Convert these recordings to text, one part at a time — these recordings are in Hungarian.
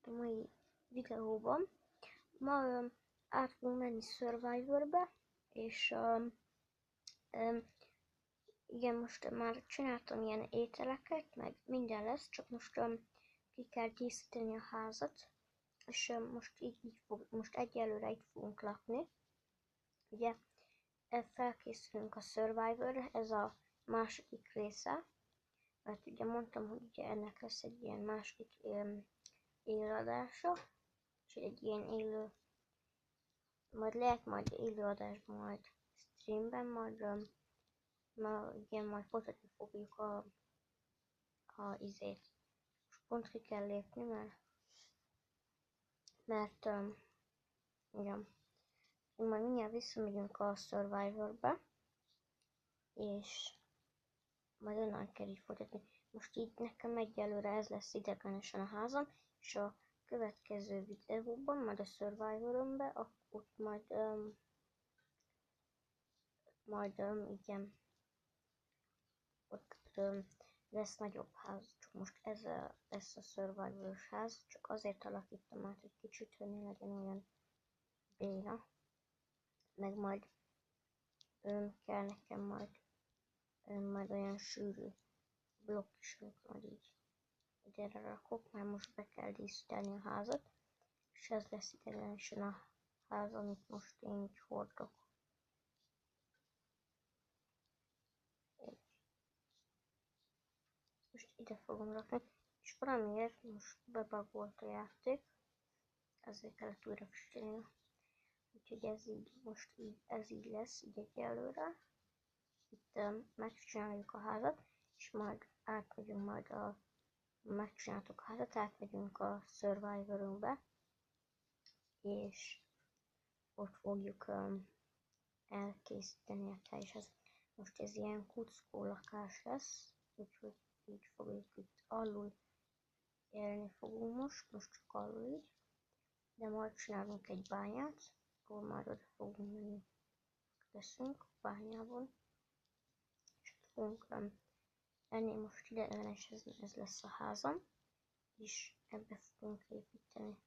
a mai videóban. Ma át fogunk menni Survivorbe, és igen, most már csináltam ilyen ételeket, meg minden lesz, csak most ki kell díszíteni a házat, és most egyelőre itt fogunk lakni. Ugye felkészülünk a Survivorre, ez a második része, mert ugye mondtam, hogy ugye ennek lesz egy ilyen második élőadása, és egy ilyen élő, majd élőadásban, majd streamben, majd folytatni fogjuk a izét. Most pont ki kell lépni, mert igen, majd mindjárt visszamegyünk a Survivorba, és majd onnan kell így folytatni. Most így nekem egyelőre ez lesz idegenesen a házam, és a következő videóban, majd a Survivoromban, ott igen, ott lesz nagyobb ház, csak most ez lesz a Survivoros ház, csak azért alakítom át, hogy kicsit, hogy ne legyen olyan béna, meg majd kell nekem majd olyan sűrű blokk is, majd így ide rakok, mert most be kell díszíteni a házat, és ez lesz idegenesen a ház, amit most én így hordok. Most ide fogom rakni, és valamiért most bebagolt a játék, ezért kellett újra frissíteni. Úgyhogy ez így lesz, így egyelőre. Itt megcsináljuk a házat, és majd megcsináltuk a házat, átmegyünk a Survivorunkba, és ott fogjuk elkészíteni a teljes. Most ez ilyen kuckó lakás lesz, úgyhogy így fogjuk itt alul élni fogunk most csak alul így, de majd csinálunk egy bányát, akkor már oda fogunk menni, leszünk a bányában, és ott fogunk ennél most ideiglenes ez lesz a házam, és ebbe fogunk építeni.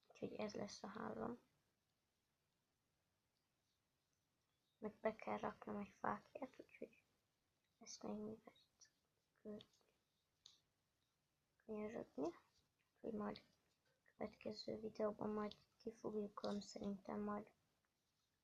Úgyhogy ez lesz a házam. Meg be kell raknom egy fákját, úgyhogy ezt még mivel könyörögni. Úgyhogy majd a következő videóban majd ki fogjuk szerintem majd,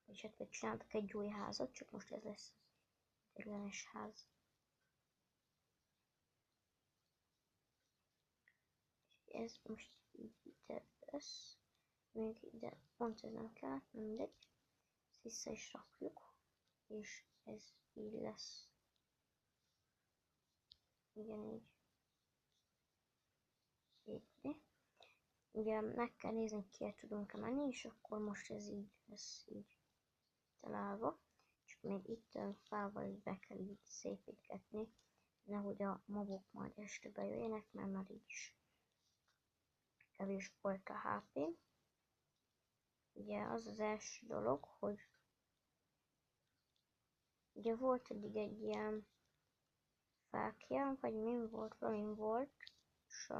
és hát csináltak egy új házat, csak most ez lesz az ideiglenes ház. Ez most így ide lesz. Még ide pont ez nem kell, mindegy. Vissza is rakjuk, és ez így lesz. Igen, így. Épni. Ugye meg kell nézni, ki tudunk-e menni, és akkor most ez így lesz így találva. És még itt fával így be kell így szépítgetni, nehogy a mobok majd este bejöjjenek, mert már így is kevés volt a HP. Ugye az az első dolog, hogy ugye volt eddig egy ilyen fákja, vagy mi volt, valami volt, és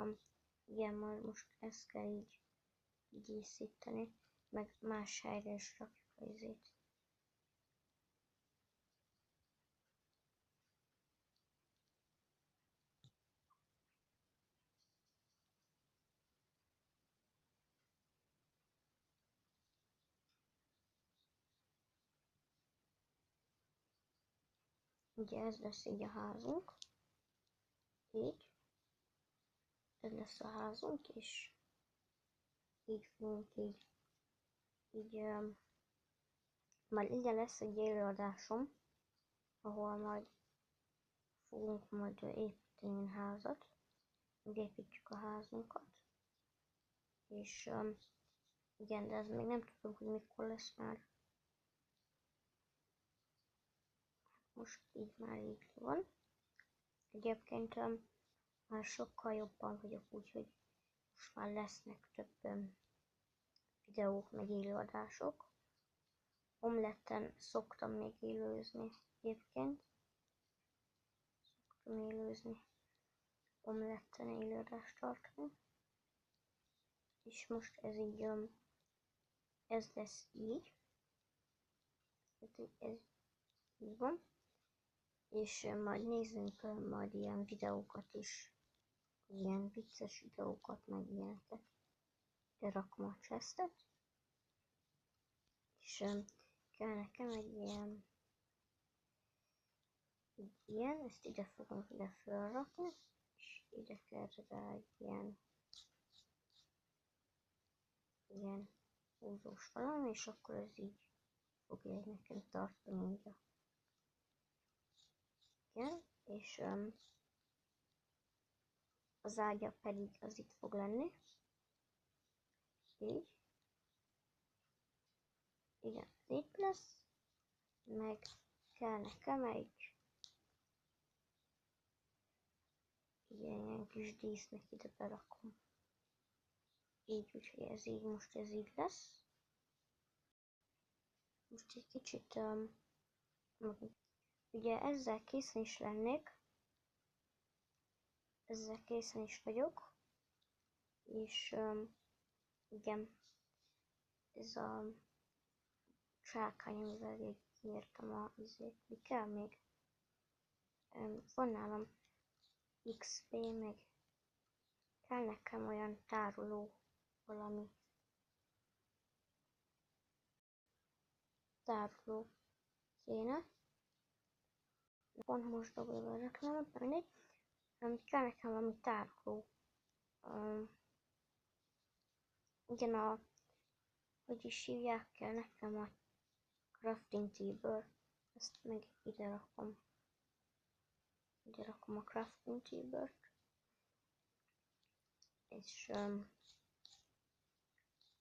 igen, majd most ezt kell így díszíteni, meg más helyre is rakjuk a izét. Ugye ez lesz így a házunk, így, ez lesz a házunk, és így fogunk így majd ide lesz egy élőadásom, ahol majd fogunk majd építeni a házat, építjük a házunkat, és igen, de ez még nem tudom, hogy mikor lesz már. Most így már így van. Egyébként már sokkal jobban vagyok, úgyhogy most már lesznek több videók, meg élőadások. Omletten szoktam még élőzni egyébként. nézni, omletten élőadást tartani. És most ez így, ez lesz így. Ez így van. És majd nézzünk majd ilyen videókat is, ilyen vicces videókat, meg ilyeneket. De rakom a chestet. És kell nekem egy ilyen, ezt ide fogom ide felrakni, és ide kell rá egy ilyen húzós valami, és akkor ez így fogja nekem tartani így igen, és az ágya pedig az itt fog lenni. Így. Igen, itt lesz. Meg kell nekem egy ilyen kis dísznek ide berakom. Így, úgyhogy ez így, most ez így lesz. Most egy kicsit, ugye ezzel készen is lennék. Ezzel készen is vagyok. És igen, ez a csákány, amivel így kiírtam a izét. Mi kell még? Van nálam XP, meg kell nekem olyan tároló valami. Tároló kéne. Pont most dobja a reklámot, mindegy. Kell nekem valami tároló. Igen, hogy is hívják, kell nekem a crafting table. Ezt meg ide rakom. Ide rakom a crafting table-t. És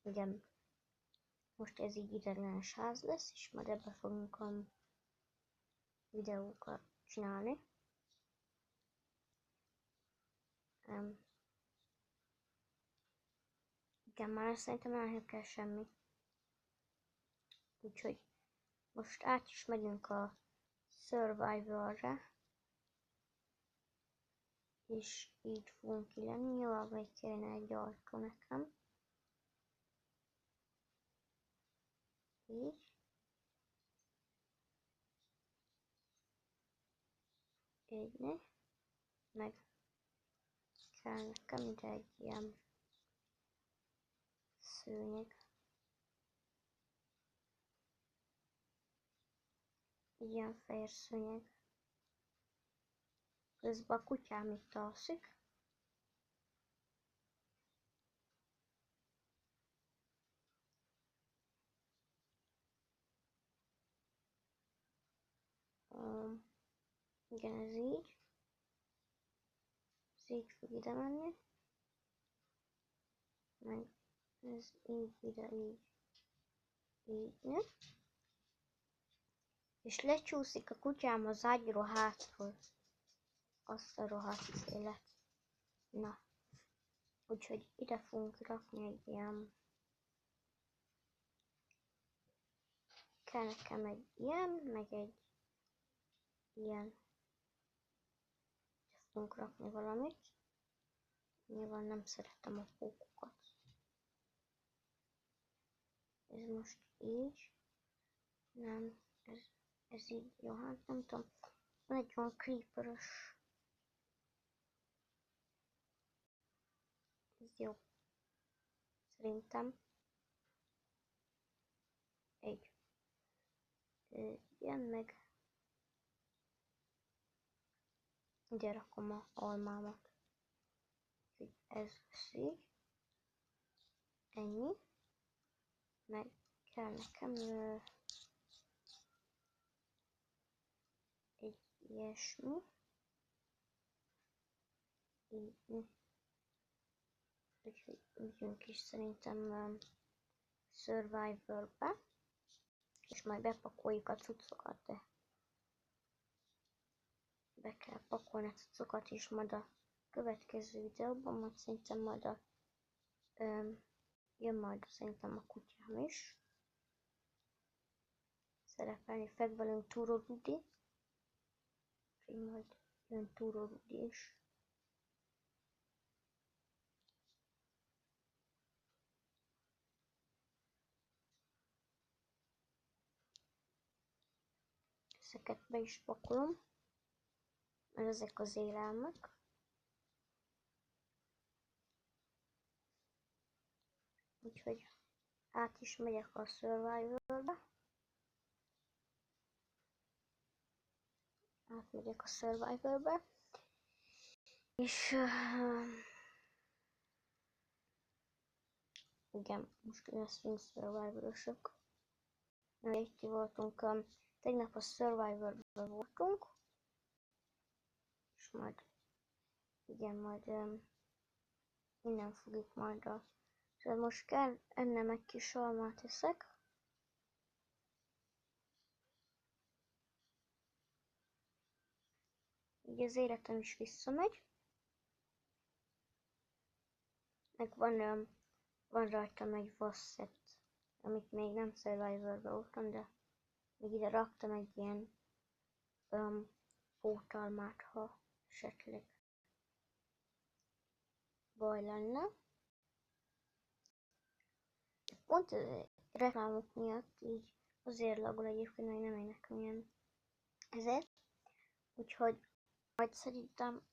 igen, most ez így ideiglenes ház lesz, és majd ebbe fogunk videókat csinálni. Igen, már szerintem nem kell semmi. Úgyhogy most át is megyünk a Survivorra. És így fogunk ki lenni, jól vagy kéne egy ajtó nekem. Így. Így ne. Meg kell nekem ide egy ilyen szőnyeg. Ilyen fehér szőnyeg. Közben a kutyám itt alszik. Igen, ez így. Ez így fog ide menni. Meg ez így ide, így. Így, ne? És lecsúszik a kutyám az ágyról hátról. Azt a rohadt élet. Na. Úgyhogy ide fogunk rakni egy ilyen... Kell nekem egy ilyen, meg egy ilyen. Ide fogunk rakni valamit. Nyilván nem szeretem a pókokat. Ez most így. Nem, ez így jó, hát nem tudom. Van egy olyan creeper-ös. Ez jó. Szerintem. Egy. Ilyen meg. Ide rakom a almámat. Ez lesz így. Ennyi. Meg kell nekem egy ilyesmi. Így. Úgyhogy megyünk is szerintem Survivorba. És majd bepakoljuk a cuccokat, de be kell pakolni a cuccokat is majd a következő videóban, majd szerintem majd jön majd szerintem a kutyám is. Szerepelni fog velünk Túró Rudi. Úgyhogy majd Jön túrórudi is. Ezeket be is pakolom, mert ezek az élelmek. Úgyhogy át is megyek a Survivor-be. Átmegyek a Survivor-be. És igen, most leszünk Survivor-osok. Itt voltunk, tegnap a Survivor-ben voltunk. És majd, igen, majd innen fogjuk majd a... Szóval most kell ennem egy kis almát eszek. Így az életem is visszamegy. Meg van rajtam egy vasszett, amit még nem Survivor-ben voltam, de még ide raktam egy ilyen pótalmát, ha esetleg baj lenne. Pont reklámok miatt így azért lagol egyébként, hogy nem énekel ilyen ezért. Úgyhogy majd szerintem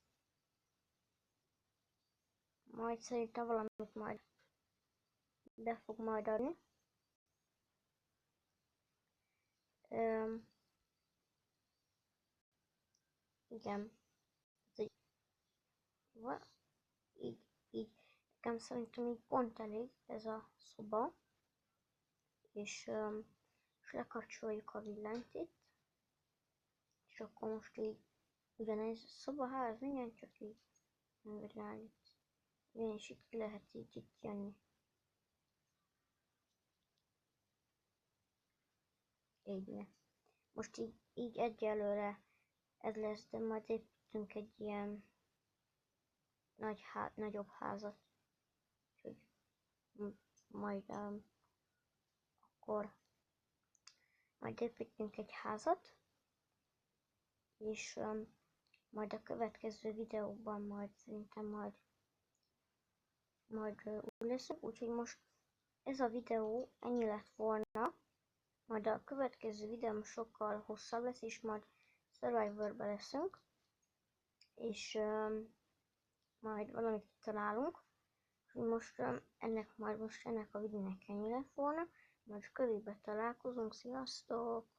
valamit majd be fog majd adni. Igen. Így nekem szerintem így pont elég ez a szoba. És lekapcsoljuk a villanyt itt. És akkor most így ugyanez a szobaház, minden csak így nem világít. Igen, és itt ki lehet így itt jönni. Így ne. Most így egyelőre ez lesz, de majd építünk egy ilyen nagyobb házat. Úgyhogy majd akkor majd építünk egy házat, és majd a következő videóban majd szerintem majd úgy leszünk, úgyhogy most ez a videó ennyi lett volna, majd a következő videóm sokkal hosszabb lesz, és majd Survivor-be leszünk, és majd valamit találunk. Most ennek a videónak ennyi lett volna, majd kövébe találkozunk, sziasztok!